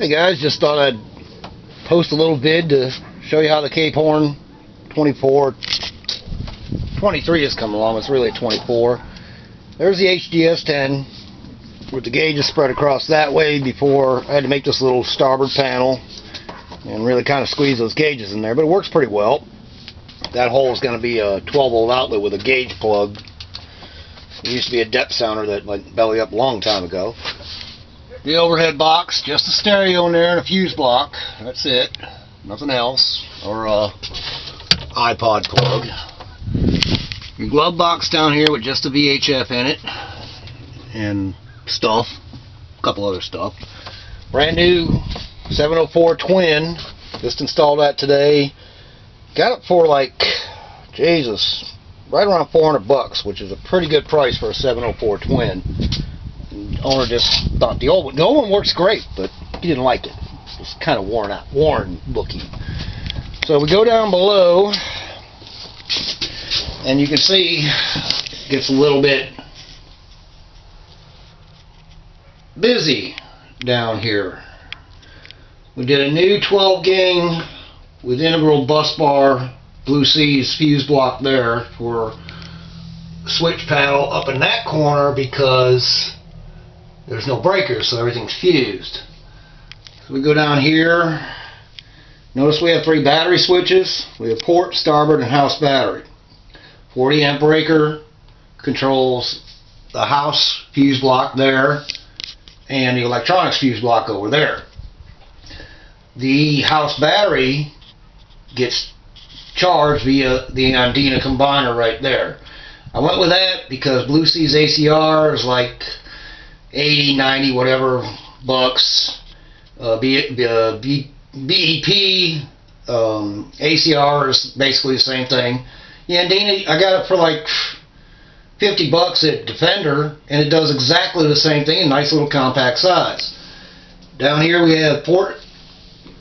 Hey guys, just thought I'd post a little vid to show you how the Cape Horn 24, 23 is coming along. It's really a 24. There's the HGS 10 with the gauges spread across that way. Before I had to make this little starboard panel and really kind of squeeze those gauges in there, but it works pretty well. That hole is going to be a 12-volt outlet with a gauge plug. It used to be a depth sounder that went belly up a long time ago. The overhead box, just a stereo in there and a fuse block. That's it. Nothing else. Or a iPod plug. Your glove box down here with just a VHF in it. And stuff. A couple other stuff. Brand new 704 twin. Just installed that today. Got it for like, Jesus, right around $400, which is a pretty good price for a 704 twin. Owner just thought the old one works great, but he didn't like it. It's kind of worn looking. So we go down below, and you can see it gets a little bit busy down here. We did a new 12 gang with integral bus bar Blue Seas fuse block there for switch panel up in that corner because there's no breakers, so everything's fused. So we go down here. Notice we have 3 battery switches. We have port, starboard, and house battery. 40 amp breaker controls the house fuse block there and the electronics fuse block over there. The house battery gets charged via the Andina combiner right there. I went with that because Blue Seas ACR is like 80, 90, whatever bucks. BEP ACR is basically the same thing. Yeah, Andina, I got it for like $50 at Defender, and it does exactly the same thing in nice little compact size. Down here we have port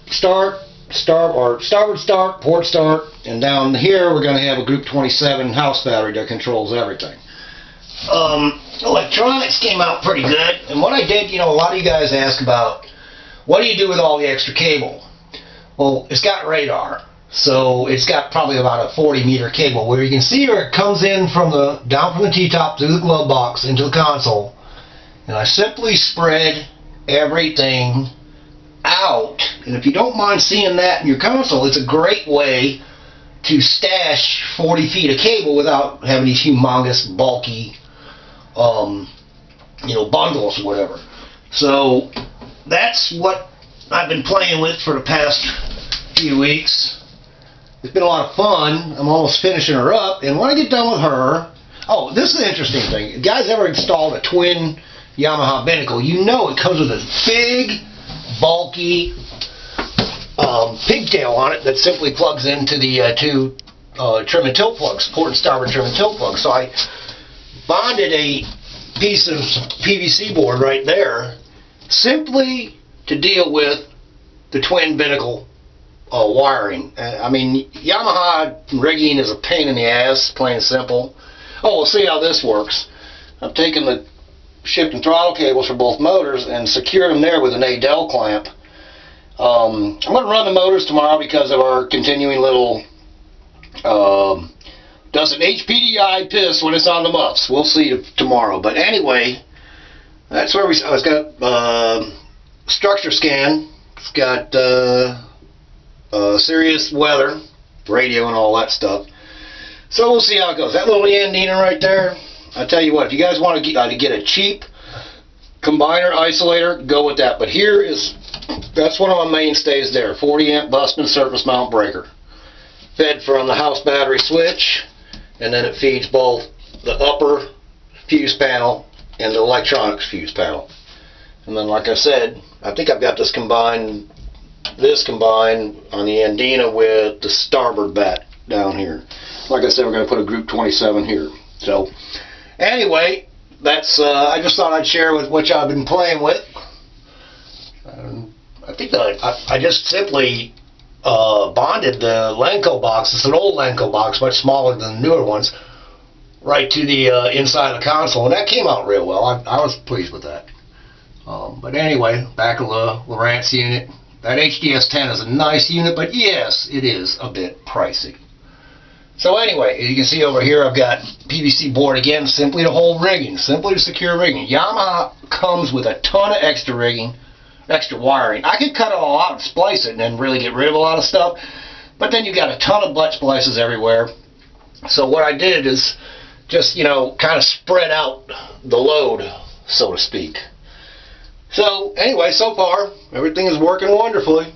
start, starboard start, port start, and down here we're going to have a Group 27 house battery that controls everything. Electronics came out pretty good, and what I did, a lot of you guys ask about, what do you do with all the extra cable? Well, it's got radar, so it's got probably about a 40-meter cable, where you can see where it comes in down from the T-top through the glove box into the console, and I simply spread everything out, and if you don't mind seeing that in your console, it's a great way to stash 40 feet of cable without having these humongous, bulky bundles or whatever. So that's what I've been playing with for the past few weeks. It's been a lot of fun. I'm almost finishing her up, and when I get done with her, oh, this is an interesting thing. You guys ever installed a twin Yamaha binnacle? You know it comes with a big, bulky pigtail on it that simply plugs into the two trim and tilt plugs, port and starboard trim and tilt plugs. So I bonded a piece of PVC board right there simply to deal with the twin binnacle wiring. I mean, Yamaha rigging is a pain in the ass, plain and simple. Oh, we'll see how this works. I've taken the shift and throttle cables for both motors and secured them there with an Adel clamp. I'm going to run the motors tomorrow because of our continuing little does an HPDI piss when it's on the muffs. We'll see tomorrow. But anyway, that's where it's got structure scan. It's got Sirius weather, radio, and all that stuff. So we'll see how it goes. That little Andina right there, I tell you what, if you guys want to get a cheap combiner isolator, go with that. But that's one of my mainstays there. 40 amp Busman surface mount breaker. Fed from the house battery switch, and then it feeds both the upper fuse panel and the electronics fuse panel. And then, like I said, I think I've got this combined on the Andina with the starboard bat down here. Like I said, we're going to put a Group 27 here. So, anyway, that's I just thought I'd share with what y'all been playing with. I think that I just simply bonded the Lenco box. It's an old Lenco box, much smaller than the newer ones, right to the inside of the console, and that came out real well. I was pleased with that. But anyway, back of the Lowrance unit. That HDS10 is a nice unit, but yes, it is a bit pricey. So anyway, as you can see over here, I've got PVC board again, simply to hold rigging, simply to secure rigging. Yamaha comes with a ton of extra rigging, extra wiring. I could cut it all out and splice it and then really get rid of a lot of stuff, but then you've got a ton of butt splices everywhere. So what I did is just, you know, kind of spread out the load, so to speak. So anyway, so far, everything is working wonderfully.